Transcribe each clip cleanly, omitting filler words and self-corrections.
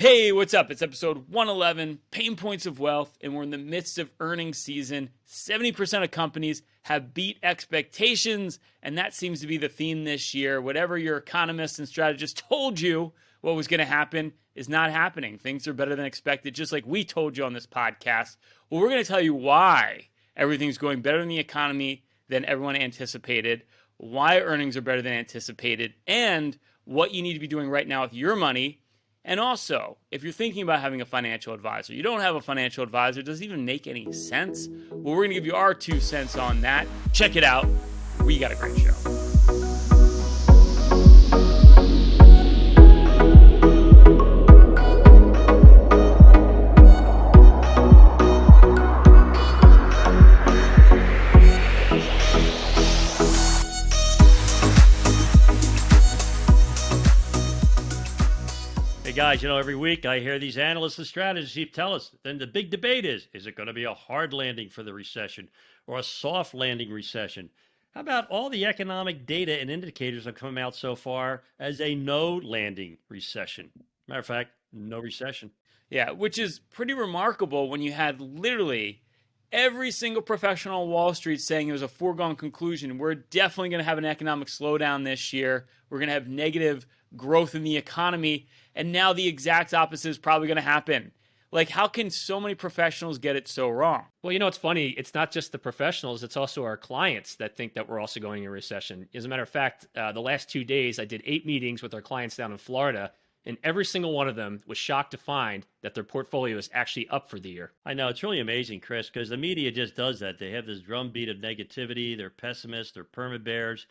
Hey, what's up? It's episode 111, Pain Points of Wealth, and we're in the midst of earnings season. 70% of companies have beat expectations, and that seems to be the theme this year. Whatever your economists and strategists told you what was going to happen is not happening. Things are better than expected, just like we told you on this podcast. Well, we're going to tell you why everything's going better in the economy than everyone anticipated, why earnings are better than anticipated, and what you need to be doing right now with your money. And also, if you're thinking about having a financial advisor, you don't have a financial advisor, does it even make any sense? Well, we're going to give you our 2 cents on that. Check it out. We got a great show. Guys, every week I hear these analysts and strategists tell us, then the big debate is it going to be a hard landing for the recession or a soft landing recession? How about all the economic data and indicators have come out so far as a no landing recession? Matter of fact, no recession. Yeah, which is pretty remarkable when you had literally every single professional on Wall Street saying it was a foregone conclusion. We're definitely going to have an economic slowdown this year. We're going to have negative growth in the economy. And now the exact opposite is probably going to happen. Like, how can so many professionals get it so wrong? Well, it's funny. It's not just the professionals. It's also our clients that think that we're also going in a recession. As a matter of fact, the last 2 days, I did 8 meetings with our clients down in Florida, and every single one of them was shocked to find that their portfolio is actually up for the year. I know. It's really amazing, Chris, because the media just does that. They have this drumbeat of negativity. They're pessimists. They're perma-bears.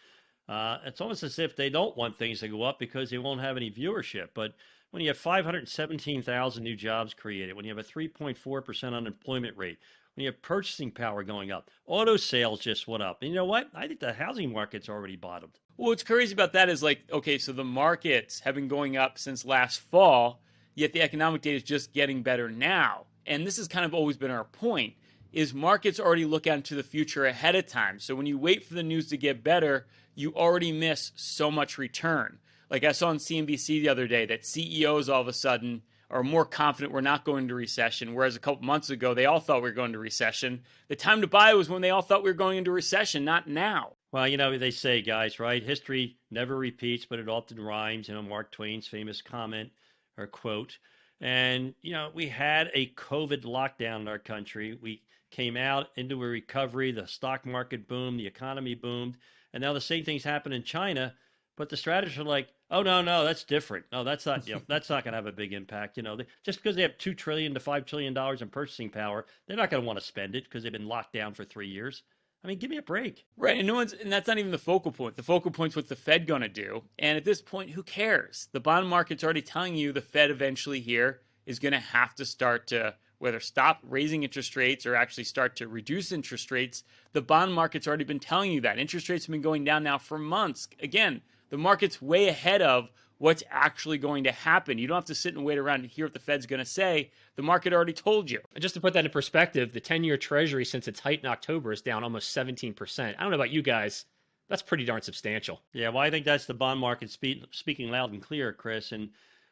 It's almost as if they don't want things to go up because they won't have any viewership. But when you have 517,000 new jobs created, when you have a 3.4% unemployment rate, when you have purchasing power going up, auto sales just went up. And you know what? I think the housing market's already bottomed. Well, what's crazy about that is okay, so the markets have been going up since last fall, yet the economic data is just getting better now. And this has kind of always been our point, is markets already look out into the future ahead of time. So when you wait for the news to get better, you already miss so much return. Like I saw on CNBC the other day that CEOs all of a sudden are more confident we're not going into recession, whereas a couple months ago they all thought we were going into recession. The time to buy was when they all thought we were going into recession, not now. Well, they say, guys, right? History never repeats, but it often rhymes. Mark Twain's famous comment or quote. And, we had a COVID lockdown in our country. We came out into a recovery. The stock market boomed. The economy boomed. And now the same things happen in China. But the strategists are like, oh, no, that's different. No, that's not, that's not going to have a big impact. Just because they have $2 trillion to $5 trillion in purchasing power, they're not going to want to spend it because they've been locked down for 3 years. I mean, give me a break. Right. And that's not even the focal point. The focal point's what the Fed going to do. And at this point, who cares? The bond market's already telling you the Fed eventually here is going to have to start to whether stop raising interest rates or actually start to reduce interest rates. The bond market's already been telling you that. Interest rates have been going down now for months. Again, the market's way ahead of what's actually going to happen. You don't have to sit and wait around to hear what the Fed's going to say. The market already told you. And just to put that in perspective, the 10-year Treasury since its height in October is down almost 17%. I don't know about you guys. That's pretty darn substantial. Yeah, well, I think that's the bond market speaking loud and clear, Chris.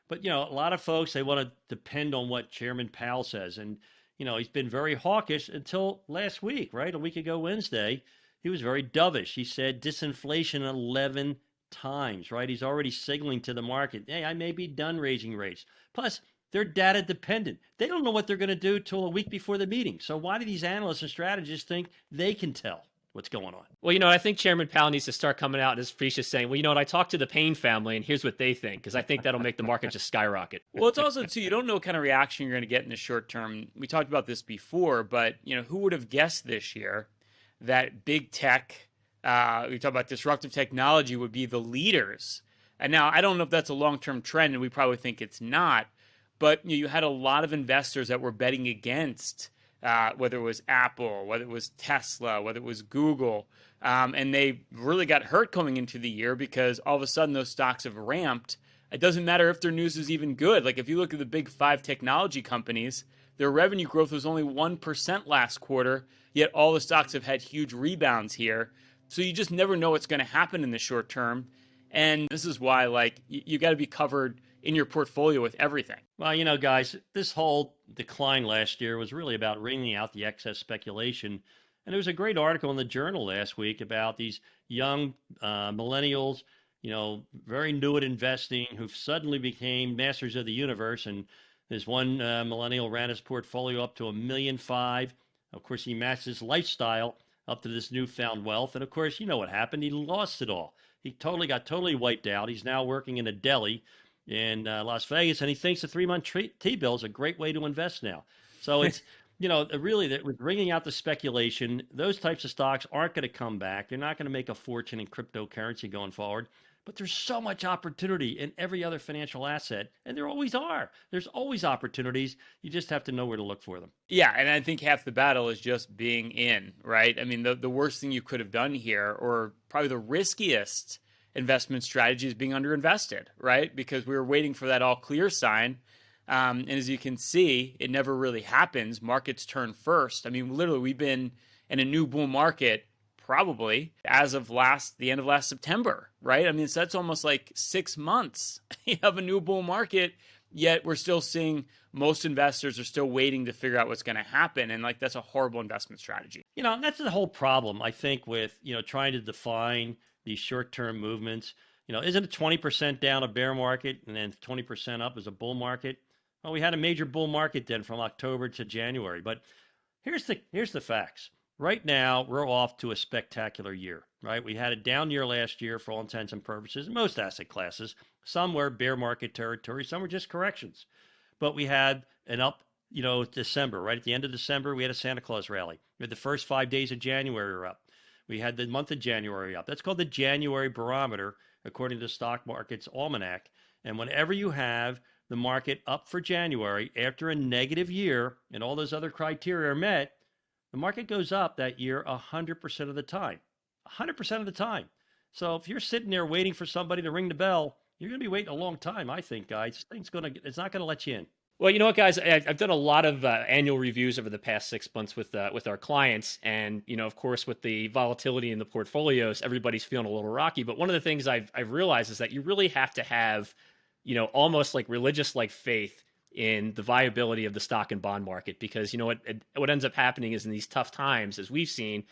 But, a lot of folks, they want to depend on what Chairman Powell says. And, he's been very hawkish until last week, right? A week ago Wednesday, he was very dovish. He said disinflation 11 times, right? He's already signaling to the market, hey, I may be done raising rates. Plus, they're data dependent. They don't know what they're going to do till a week before the meeting. So why do these analysts and strategists think they can tell what's going on? Well, I think Chairman Powell needs to start coming out and just saying, well, I talked to the Payne family and here's what they think, because I think that'll make the market just skyrocket. Well, it's also, too, you don't know what kind of reaction you're going to get in the short term. We talked about this before, but, who would have guessed this year that big tech, we talk about disruptive technology, would be the leaders. And now I don't know if that's a long-term trend, and we probably think it's not, but you had a lot of investors that were betting against whether it was Apple, whether it was Tesla, whether it was Google, and they really got hurt coming into the year because all of a sudden those stocks have ramped. It doesn't matter if their news is even good. Like if you look at the big 5 technology companies, their revenue growth was only 1% last quarter, yet all the stocks have had huge rebounds here. So you just never know what's going to happen in the short term. And this is why, you got to be covered in your portfolio with everything. Well, guys, this whole decline last year was really about wringing out the excess speculation. And there was a great article in the Journal last week about these young millennials, very new at investing, who suddenly became masters of the universe. And this one millennial ran his portfolio up to $1.5 million. Of course, he matched his lifestyle up to this newfound wealth. And of course, you know what happened. He lost it all. He got totally wiped out. He's now working in a deli in Las Vegas, and he thinks a 3-month T-bill is a great way to invest now. So it's, really, with bringing out the speculation, those types of stocks aren't going to come back. They're not going to make a fortune in cryptocurrency going forward. But there's so much opportunity in every other financial asset, and there always are. There's always opportunities. You just have to know where to look for them. Yeah, and I think half the battle is just being in, right? I mean, the worst thing you could have done here, or probably the riskiest investment strategy, is being underinvested, right? Because we were waiting for that all clear sign. And as you can see, it never really happens. Markets turn first. I mean, literally, we've been in a new bull market probably as of the end of last September, right? I mean, so that's almost like 6 months of a new bull market, yet we're still seeing most investors are still waiting to figure out what's going to happen. And like, that's a horrible investment strategy. That's the whole problem, I think, with, trying to define these short-term movements. Isn't it 20% down a bear market and then 20% up is a bull market? Well, we had a major bull market then from October to January. But here's the facts. Right now, we're off to a spectacular year, right? We had a down year last year for all intents and purposes, in most asset classes. Some were bear market territory, some were just corrections. But we had an up, December, right? At the end of December, we had a Santa Claus rally. We had the first 5 days of January were up. We had the month of January up. That's called the January barometer, according to the Stock Market's Almanac. And whenever you have the market up for January after a negative year and all those other criteria are met, the market goes up that year 100% of the time. 100% of the time. So if you're sitting there waiting for somebody to ring the bell, you're going to be waiting a long time, I think, guys. It's not going to let you in. Well, you know what, guys? I've done a lot of annual reviews over the past 6 months with our clients, and of course, with the volatility in the portfolios, everybody's feeling a little rocky. But one of the things I've realized is that you really have to have, almost like religious like faith in the viability of the stock and bond market, because what ends up happening is in these tough times, as we've seen,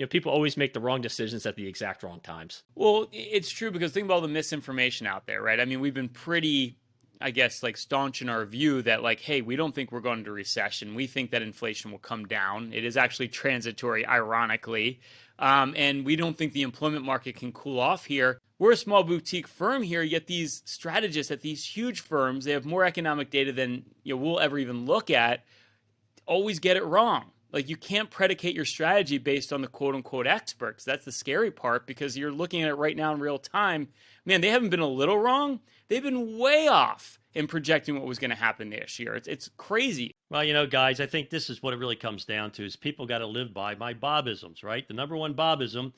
people always make the wrong decisions at the exact wrong times. Well, it's true, because think about all the misinformation out there, right? I mean, we've been pretty, I guess, like staunch in our view that like, hey, we don't think we're going into recession. We think that inflation will come down. It is actually transitory, ironically. And we don't think the employment market can cool off here. We're a small boutique firm here, yet these strategists at these huge firms, they have more economic data than we'll ever even look at, always get it wrong. Like, you can't predicate your strategy based on the quote unquote experts. That's the scary part, because you're looking at it right now in real time. Man, they haven't been a little wrong. They've been way off in projecting what was going to happen this year. It's crazy. Well, guys, I think this is what it really comes down to, is people got to live by my Bobisms, right? The number one Bobism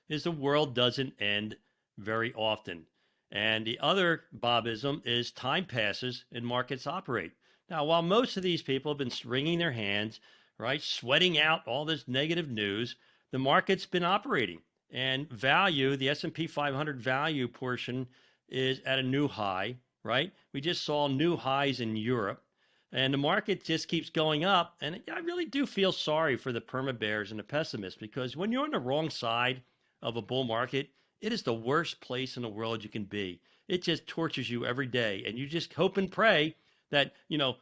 is the world doesn't end very often. And the other Bobism is time passes and markets operate. Now, while most of these people have been wringing their hands, right, sweating out all this negative news, the market's been operating. And value, the S&P 500 value portion, is at a new high, right? We just saw new highs in Europe, and the market just keeps going up. And I really do feel sorry for the perma bears and the pessimists, because when you're on the wrong side of a bull market, it is the worst place in the world you can be. It just tortures you every day, and you just hope and pray that,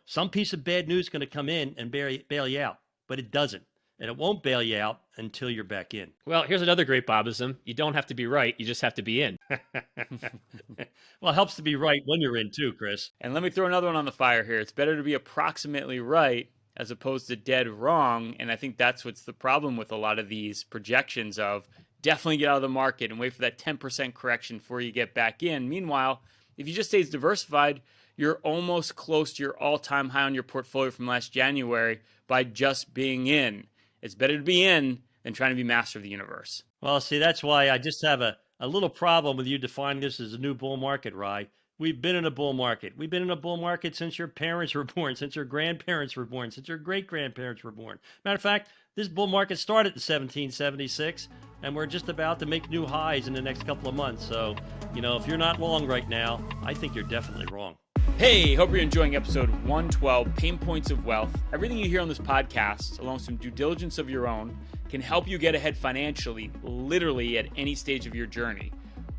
some piece of bad news is going to come in and bail you out, but it doesn't. And it won't bail you out until you're back in. Well, here's another great Bobism. You don't have to be right. You just have to be in. Well, it helps to be right when you're in too, Chris. And let me throw another one on the fire here. It's better to be approximately right as opposed to dead wrong. And I think that's what's the problem with a lot of these projections of definitely get out of the market and wait for that 10% correction before you get back in. Meanwhile, if you just stay diversified, you're almost close to your all-time high on your portfolio from last January by just being in. It's better to be in than trying to be master of the universe. Well, see, that's why I just have a little problem with you defining this as a new bull market, Rye. We've been in a bull market. We've been in a bull market since your parents were born, since your grandparents were born, since your great-grandparents were born. Matter of fact, this bull market started in 1776, and we're just about to make new highs in the next couple of months. So, if you're not long right now, I think you're definitely wrong. Hey, hope you're enjoying episode 112, Pain Points of Wealth. Everything you hear on this podcast, along with some due diligence of your own, can help you get ahead financially, literally at any stage of your journey.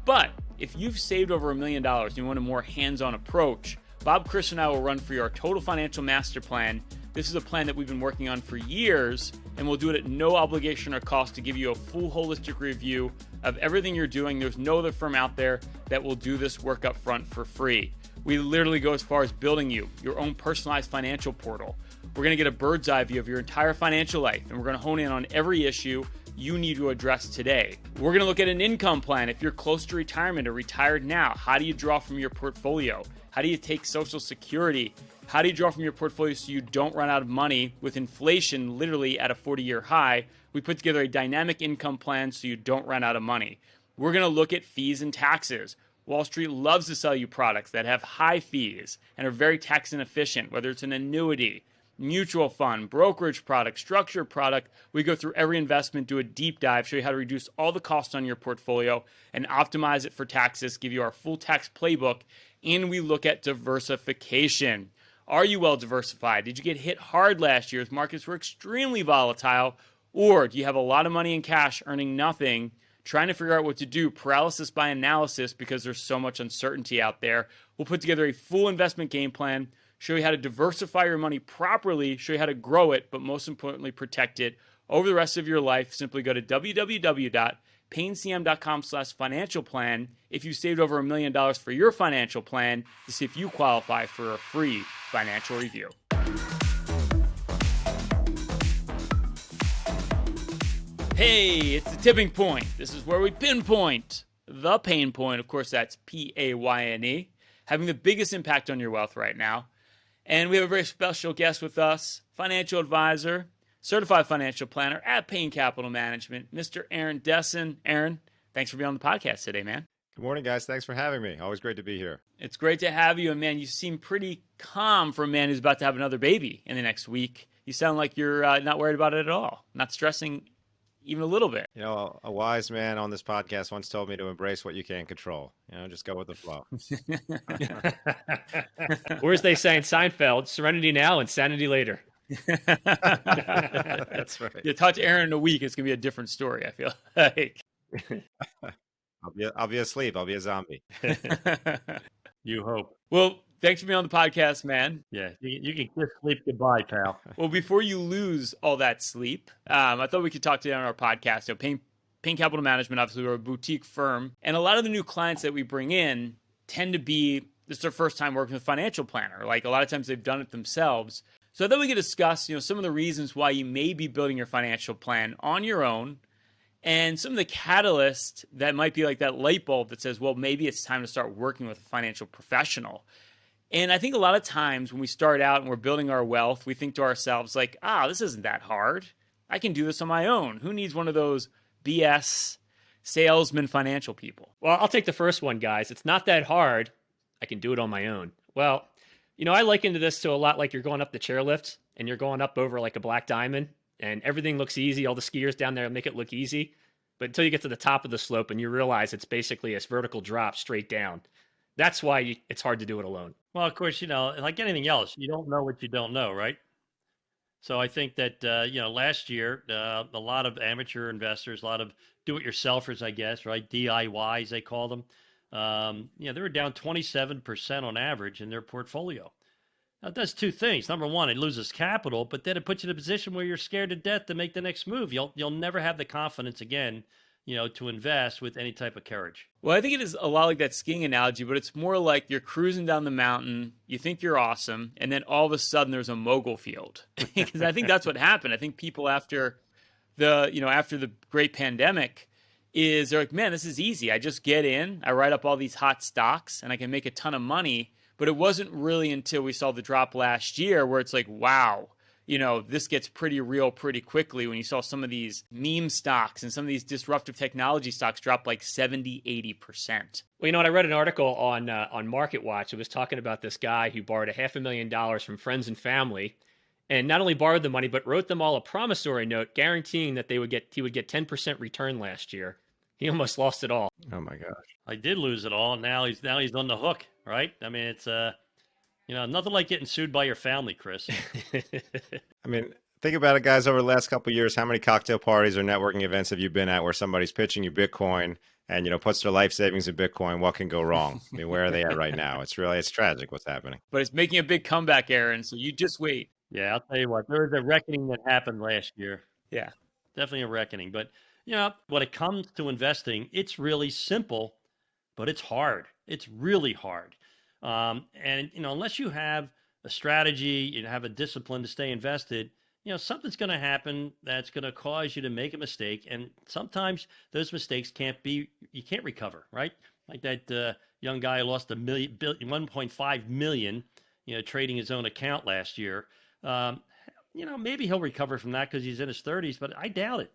But if you've saved over $1 million and you want a more hands-on approach, Bob, Chris, and I will run for you our Total Financial Master Plan. This is a plan that we've been working on for years, and we'll do it at no obligation or cost to give you a full holistic review of everything you're doing. There's no other firm out there that will do this work up front for free. We literally go as far as building you your own personalized financial portal. We're going to get a bird's eye view of your entire financial life, and we're going to hone in on every issue you need to address today. We're going to look at an income plan. If you're close to retirement or retired now, how do you draw from your portfolio? How do you take Social Security? How do you draw from your portfolio so you don't run out of money with inflation literally at a 40-year high? We put together a dynamic income plan so you don't run out of money. We're going to look at fees and taxes. Wall Street loves to sell you products that have high fees and are very tax inefficient, whether it's an annuity, mutual fund, brokerage product, structured product. We go through every investment, do a deep dive, show you how to reduce all the costs on your portfolio and optimize it for taxes, give you our full tax playbook, and we look at diversification. Are you well diversified? Did you get hit hard last year as markets were extremely volatile? Or do you have a lot of money in cash earning nothing, trying to figure out what to do, paralysis by analysis because there's so much uncertainty out there? We'll put together a full investment game plan, show you how to diversify your money properly, show you how to grow it, but most importantly, protect it over the rest of your life. Simply go to www.paincm.com/financial plan if you saved over $1 million for your financial plan to see if you qualify for a free financial review. Hey, it's the tipping point. This is where we pinpoint the pain point. Of course, that's P-A-Y-N-E, having the biggest impact on your wealth right now. And we have a very special guest with us, financial advisor, certified financial planner at Payne Capital Management, Mr. Aaron Dessen. Aaron, thanks for being on the podcast today, man. Good morning, guys. Thanks for having me. Always great to be here. It's great to have you. And man, you seem pretty calm for a man who's about to have another baby in the next week. You sound like you're not worried about it at all, not stressing even a little bit. You know, a wise man on this podcast once told me to embrace what you can't control. You know, just go with the flow. Or as they say in Seinfeld, serenity now, insanity later. That's right. You talk to Aaron in a week, it's going to be a different story, I feel like. I'll be asleep. I'll be a zombie. You hope. Well, thanks for being on the podcast, man. Yeah, you can kiss sleep goodbye, pal. Well, before you lose all that sleep, I thought we could talk today on our podcast. Payne Capital Management, obviously, we're a boutique firm. And a lot of the new clients that we bring in tend to be, this is their first time working with a financial planner. Like a lot of times they've done it themselves. So I thought we could discuss, some of the reasons why you may be building your financial plan on your own and some of the catalysts that might be like that light bulb that says, well, maybe it's time to start working with a financial professional. And I think a lot of times when we start out and we're building our wealth, we think to ourselves like, this isn't that hard. I can do this on my own. Who needs one of those BS salesman financial people? Well, I'll take the first one, guys. It's not that hard. I can do it on my own. Well, I liken this to a lot like you're going up the chairlift and you're going up over like a black diamond and everything looks easy. All the skiers down there make it look easy. But until you get to the top of the slope and you realize it's basically a vertical drop straight down. That's why it's hard to do it alone. Well, of course, like anything else, you don't know what you don't know, right? So I think that, last year, a lot of amateur investors, a lot of do-it-yourselfers, I guess, right? DIYs, they call them. They were down 27% on average in their portfolio. Now, it does two things. Number one, it loses capital, but then it puts you in a position where you're scared to death to make the next move. You'll never have the confidence again, to invest with any type of courage. Well, I think it is a lot like that skiing analogy, but it's more like you're cruising down the mountain, you think you're awesome, and then all of a sudden there's a mogul field. Because I think that's what happened. I think people after the great pandemic is they're like, man, this is easy. I just get in, I write up all these hot stocks, and I can make a ton of money. But it wasn't really until we saw the drop last year where it's like, wow, this gets pretty real pretty quickly when you saw some of these meme stocks and some of these disruptive technology stocks drop like 70, 80%. Well, I read an article on MarketWatch. It was talking about this guy who borrowed $500,000 from friends and family and not only borrowed the money, but wrote them all a promissory note guaranteeing that he would get 10% return last year. He almost lost it all. Oh my gosh. I did lose it all, and now he's on the hook, right? I mean, it's Nothing like getting sued by your family, Chris. I mean, think about it, guys. Over the last couple of years, how many cocktail parties or networking events have you been at where somebody's pitching you Bitcoin and puts their life savings in Bitcoin? What can go wrong? I mean, where are they at right now? It's tragic what's happening. But it's making a big comeback, Aaron. So you just wait. Yeah, I'll tell you what, there was a reckoning that happened last year. Yeah. Definitely a reckoning. But, when it comes to investing, it's really simple, but it's hard. It's really hard. And unless you have a strategy, you have a discipline to stay invested, something's going to happen that's going to cause you to make a mistake. And sometimes those mistakes you can't recover, right? Like that young guy lost 1.5 million, trading his own account last year. Maybe he'll recover from that because he's in his 30s, but I doubt it.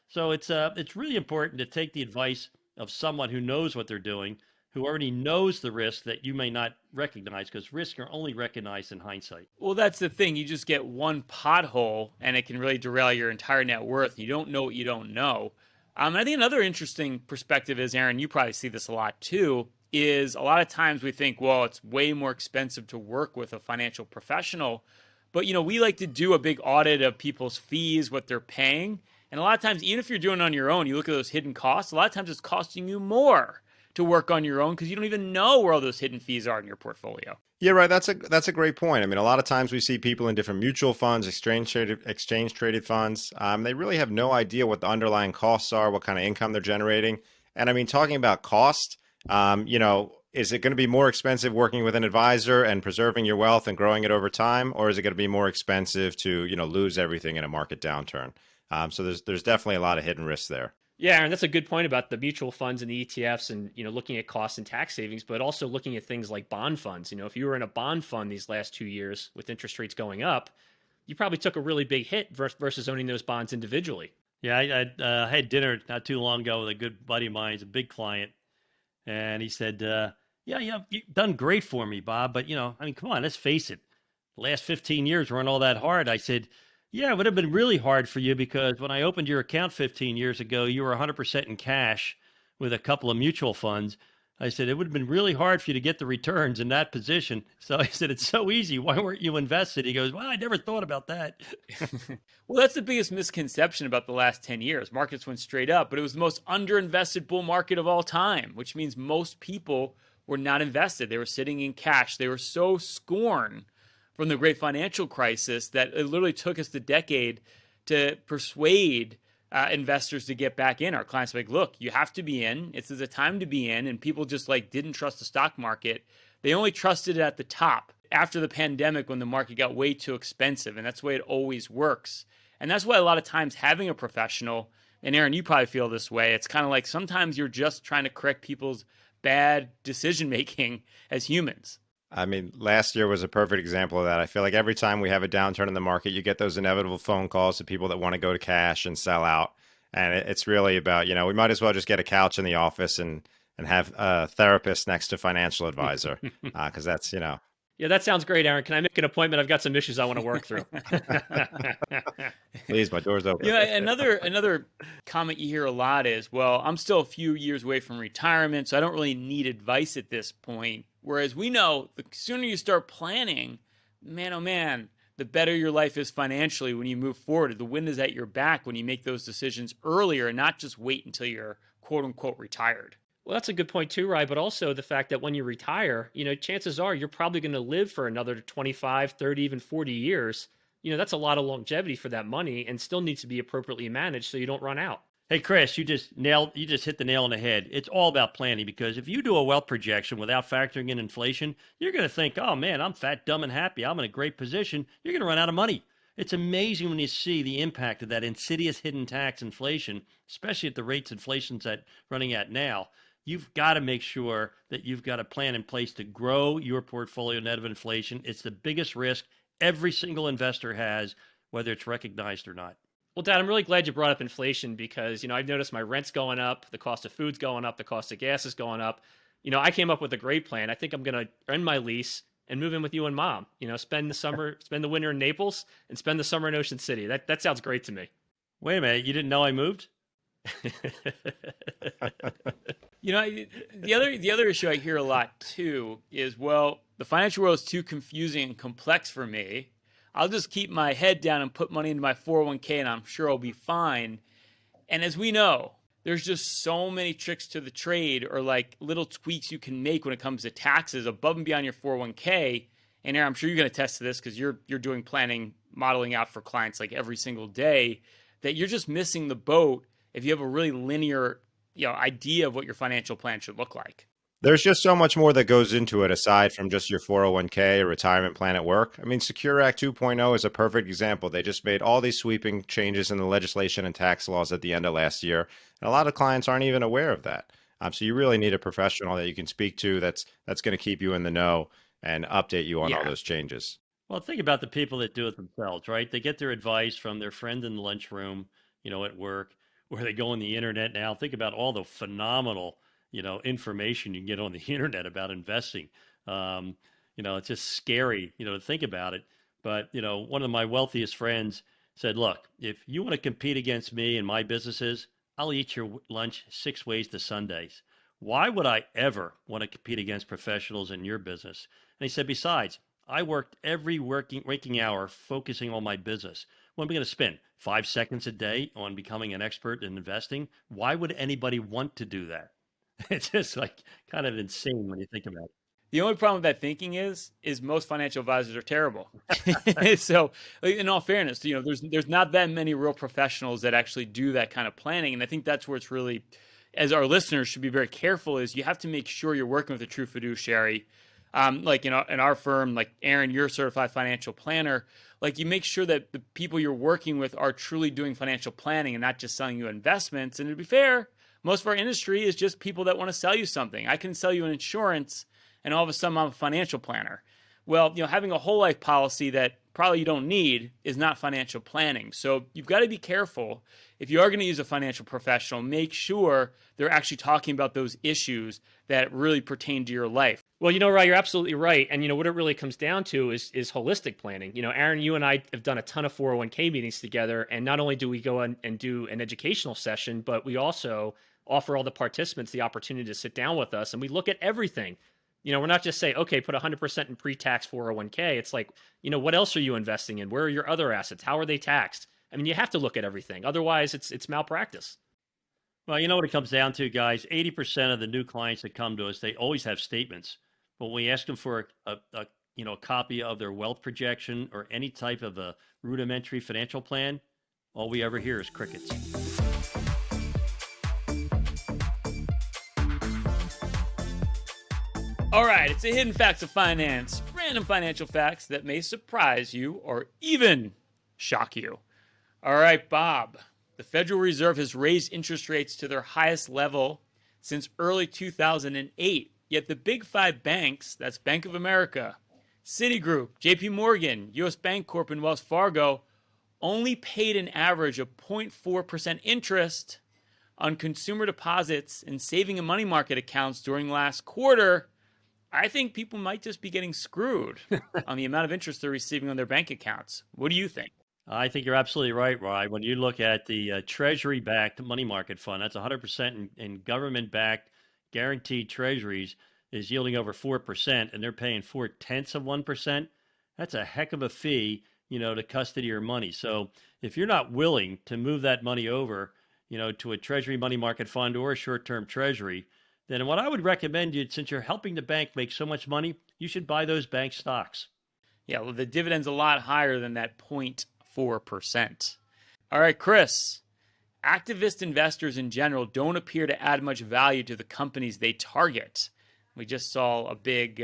So it's really important to take the advice of someone who knows what they're doing, who already knows the risk that you may not recognize, because risks are only recognized in hindsight. Well, that's the thing. You just get one pothole and it can really derail your entire net worth. You don't know what you don't know. I think another interesting perspective is, Aaron, you probably see this a lot too, is a lot of times we think, well, it's way more expensive to work with a financial professional. But, we like to do a big audit of people's fees, what they're paying. And a lot of times, even if you're doing it on your own, you look at those hidden costs, a lot of times it's costing you more to work on your own because you don't even know where all those hidden fees are in your portfolio. Yeah, right. That's a great point. I mean, a lot of times we see people in different mutual funds, exchange traded funds. They really have no idea what the underlying costs are, what kind of income they're generating. And I mean, talking about cost, is it going to be more expensive working with an advisor and preserving your wealth and growing it over time, or is it going to be more expensive to lose everything in a market downturn? So there's definitely a lot of hidden risks there. Yeah, Aaron, that's a good point about the mutual funds and the ETFs and, looking at costs and tax savings, but also looking at things like bond funds. If you were in a bond fund these last 2 years with interest rates going up, you probably took a really big hit versus owning those bonds individually. Yeah, I had dinner not too long ago with a good buddy of mine. He's a big client. And he said, yeah, you've done great for me, Bob. But, come on, let's face it. The last 15 years weren't all that hard. I said, yeah, it would have been really hard for you because when I opened your account 15 years ago, you were 100% in cash with a couple of mutual funds. I said, it would have been really hard for you to get the returns in that position. So I said, it's so easy. Why weren't you invested? He goes, well, I never thought about that. Well, that's the biggest misconception about the last 10 years. Markets went straight up, but it was the most underinvested bull market of all time, which means most people were not invested. They were sitting in cash. They were so scorned from the great financial crisis that it literally took us the decade to persuade investors to get back in. Our clients were like, look, you have to be in. It's a time to be in. And people just didn't trust the stock market. They only trusted it at the top after the pandemic when the market got way too expensive. And that's the way it always works. And that's why a lot of times having a professional, and Aaron, you probably feel this way, it's kind of like sometimes you're just trying to correct people's bad decision-making as humans. I mean, last year was a perfect example of that. I feel like every time we have a downturn in the market, you get those inevitable phone calls to people that want to go to cash and sell out. And it's really about, we might as well just get a couch in the office and have a therapist next to financial advisor because that's, Yeah, that sounds great, Aaron. Can I make an appointment? I've got some issues I want to work through. Please, my door's open. Another comment you hear a lot is, well, I'm still a few years away from retirement, so I don't really need advice at this point. Whereas we know the sooner you start planning, man, oh man, the better your life is financially when you move forward. The wind is at your back when you make those decisions earlier and not just wait until you're quote unquote retired. Well, that's a good point too, Rye, but also the fact that when you retire, chances are you're probably going to live for another 25, 30, even 40 years. That's a lot of longevity for that money and still needs to be appropriately managed so you don't run out. Hey, Chris, you just hit the nail on the head. It's all about planning because if you do a wealth projection without factoring in inflation, you're going to think, oh man, I'm fat, dumb, and happy. I'm in a great position. You're going to run out of money. It's amazing when you see the impact of that insidious hidden tax inflation, especially at the rates inflation's running at now. You've got to make sure that you've got a plan in place to grow your portfolio net of inflation. It's the biggest risk every single investor has, whether it's recognized or not. Well, Dad, I'm really glad you brought up inflation because, I've noticed my rent's going up, the cost of food's going up, the cost of gas is going up. I came up with a great plan. I think I'm going to end my lease and move in with you and Mom. Spend the winter in Naples and spend the summer in Ocean City. That sounds great to me. Wait a minute, you didn't know I moved? You know, the other issue I hear a lot too is, well, the financial world is too confusing and complex for me. I'll just keep my head down and put money into my 401k and I'm sure I'll be fine. And as we know, there's just so many tricks to the trade, or like little tweaks you can make when it comes to taxes above and beyond your 401k. And Aaron, I'm sure you can attest to this because you're doing planning, modeling out for clients like every single day, that you're just missing the boat if you have a really linear, idea of what your financial plan should look like. There's just so much more that goes into it aside from just your 401k or retirement plan at work. I mean, Secure Act 2.0 is a perfect example. They just made all these sweeping changes in the legislation and tax laws at the end of last year. And a lot of clients aren't even aware of that. So you really need a professional that you can speak to that's going to keep you in the know and update you on all those changes. Well, think about the people that do it themselves, right? They get their advice from their friend in the lunchroom, at work, or they go on the internet now. Think about all the phenomenal information you can get on the internet about investing. It's just scary, to think about it. But, one of my wealthiest friends said, look, if you want to compete against me and my businesses, I'll eat your lunch 6 ways to Sundays. Why would I ever want to compete against professionals in your business? And he said, besides, I worked every waking hour focusing on my business. What am I going to spend 5 seconds a day on becoming an expert in investing? Why would anybody want to do that? It's just like kind of insane when you think about it. The only problem with that thinking is most financial advisors are terrible. So, in all fairness, there's not that many real professionals that actually do that kind of planning, and I think that's where it's really, as our listeners should be very careful, is you have to make sure you're working with a true fiduciary. Like in our firm, like Aaron, you're a certified financial planner. Like you make sure that the people you're working with are truly doing financial planning and not just selling you investments. And to be fair, most of our industry is just people that want to sell you something. I can sell you an insurance, and all of a sudden I'm a financial planner. Well, having a whole life policy that probably you don't need is not financial planning. So you've got to be careful. If you are going to use a financial professional, make sure they're actually talking about those issues that really pertain to your life. Well, Ryan, you're absolutely right. And, what it really comes down to is holistic planning. Aaron, you and I have done a ton of 401k meetings together. And not only do we go and do an educational session, but we also offer all the participants the opportunity to sit down with us. And we look at everything. We're not just saying, okay, put 100% in pre-tax 401k. It's like, what else are you investing in? Where are your other assets? How are they taxed? I mean, you have to look at everything. Otherwise, it's malpractice. Well, you know what it comes down to, guys? 80% of the new clients that come to us, they always have statements. But when we ask them for a copy of their wealth projection or any type of a rudimentary financial plan, all we ever hear is crickets. All right, it's a hidden facts of finance, random financial facts that may surprise you or even shock you. All right, Bob, the Federal Reserve has raised interest rates to their highest level since early 2008. Yet the big five banks, that's Bank of America, Citigroup, JP Morgan, US Bank Corp, and Wells Fargo, only paid an average of 0.4% interest on consumer deposits and saving and money market accounts during last quarter. I think people might just be getting screwed on the amount of interest they're receiving on their bank accounts. What do you think? I think you're absolutely right, Ryan. When you look at the Treasury-backed money market fund, that's 100% in government-backed guaranteed treasuries is yielding over 4%, and they're paying 0.4%. That's a heck of a fee, to custody your money. So if you're not willing to move that money over, to a Treasury money market fund or a short-term Treasury, then what I would recommend you, since you're helping the bank make so much money, you should buy those bank stocks. Yeah, well, the dividend's a lot higher than that 0.4%. All right, Chris. Activist investors in general don't appear to add much value to the companies they target. We just saw a big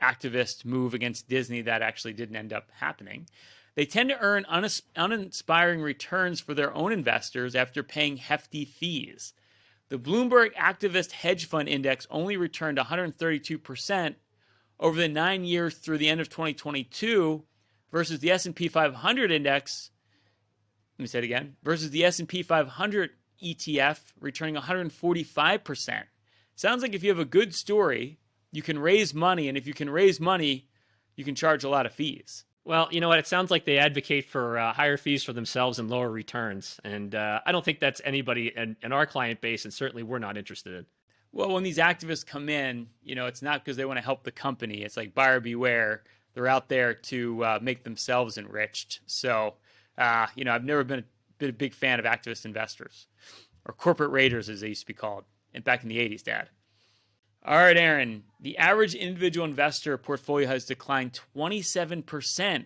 activist move against Disney that actually didn't end up happening. They tend to earn uninspiring returns for their own investors after paying hefty fees. The Bloomberg Activist Hedge Fund Index only returned 132% over the 9 years through the end of 2022 versus the S&P 500 index. Let me say it again. Versus the S&P 500 ETF returning 145%. Sounds like if you have a good story, you can raise money, and if you can raise money, you can charge a lot of fees. Well, you know what? It sounds like they advocate for higher fees for themselves and lower returns. And I don't think that's anybody in our client base, and certainly we're not interested in. Well, when these activists come in, it's not because they want to help the company. It's like buyer beware. They're out there to make themselves enriched. So, I've never been a big fan of activist investors, or corporate raiders, as they used to be called, and back in the 80s, Dad. All right, Aaron. The average individual investor portfolio has declined 27%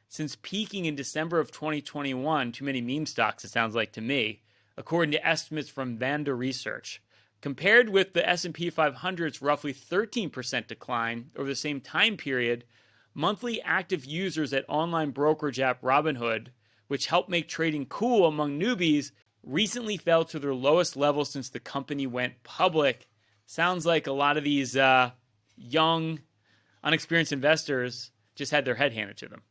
since peaking in December of 2021. Too many meme stocks, it sounds like to me, according to estimates from Vanda Research. Compared with the S&P 500's roughly 13% decline over the same time period, monthly active users at online brokerage app Robinhood, which helped make trading cool among newbies, recently fell to their lowest level since the company went public. Sounds like a lot of these young, unexperienced investors just had their head handed to them.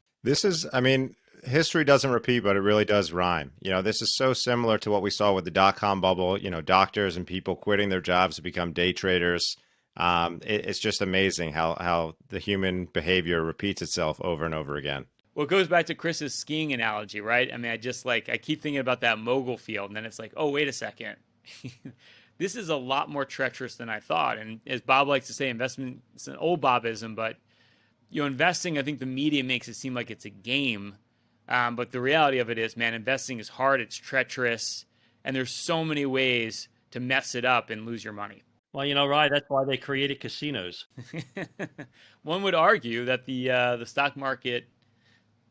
History doesn't repeat, but it really does rhyme. This is so similar to what we saw with the dot-com bubble, doctors and people quitting their jobs to become day traders. It's just amazing how the human behavior repeats itself over and over again. Well, it goes back to Chris's skiing analogy, right? I keep thinking about that mogul field, and then it's like, oh, wait a second. This is a lot more treacherous than I thought. And as Bob likes to say, investment, it's an old Bobism, but investing, I think the media makes it seem like it's a game. But the reality of it is, man, investing is hard, it's treacherous, and there's so many ways to mess it up and lose your money. Well, Ryan, that's why they created casinos. One would argue that the stock market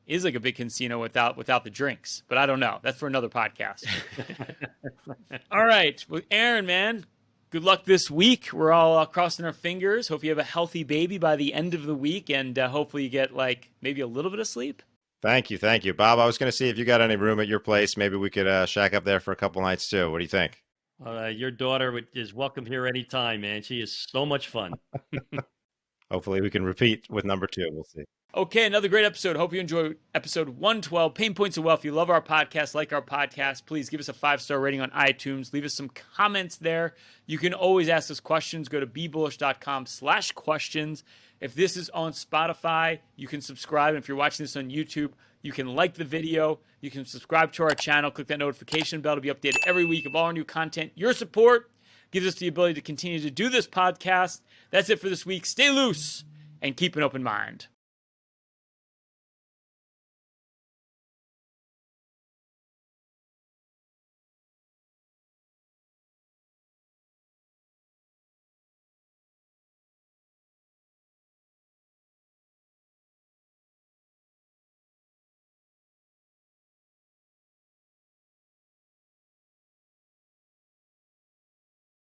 is like a big casino without the drinks, but I don't know. That's for another podcast. All right. Well, Aaron, man, good luck this week. We're all crossing our fingers. Hope you have a healthy baby by the end of the week, and hopefully you get maybe a little bit of sleep. Thank you. Bob, I was going to see if you got any room at your place. Maybe we could shack up there for a couple nights too. What do you think? Your daughter is welcome here anytime, man. She is so much fun. Hopefully we can repeat with number 2. We'll see. Okay, another great episode. Hope you enjoyed episode 112, Pain Points of Wealth. If you love our podcast, like our podcast, please give us a 5-star rating on iTunes. Leave us some comments there. You can always ask us questions. Go to bebullish.com/questions. If this is on Spotify, you can subscribe. And if you're watching this on YouTube, you can like the video. You can subscribe to our channel. Click that notification bell to be updated every week of all our new content. Your support gives us the ability to continue to do this podcast. That's it for this week. Stay loose and keep an open mind.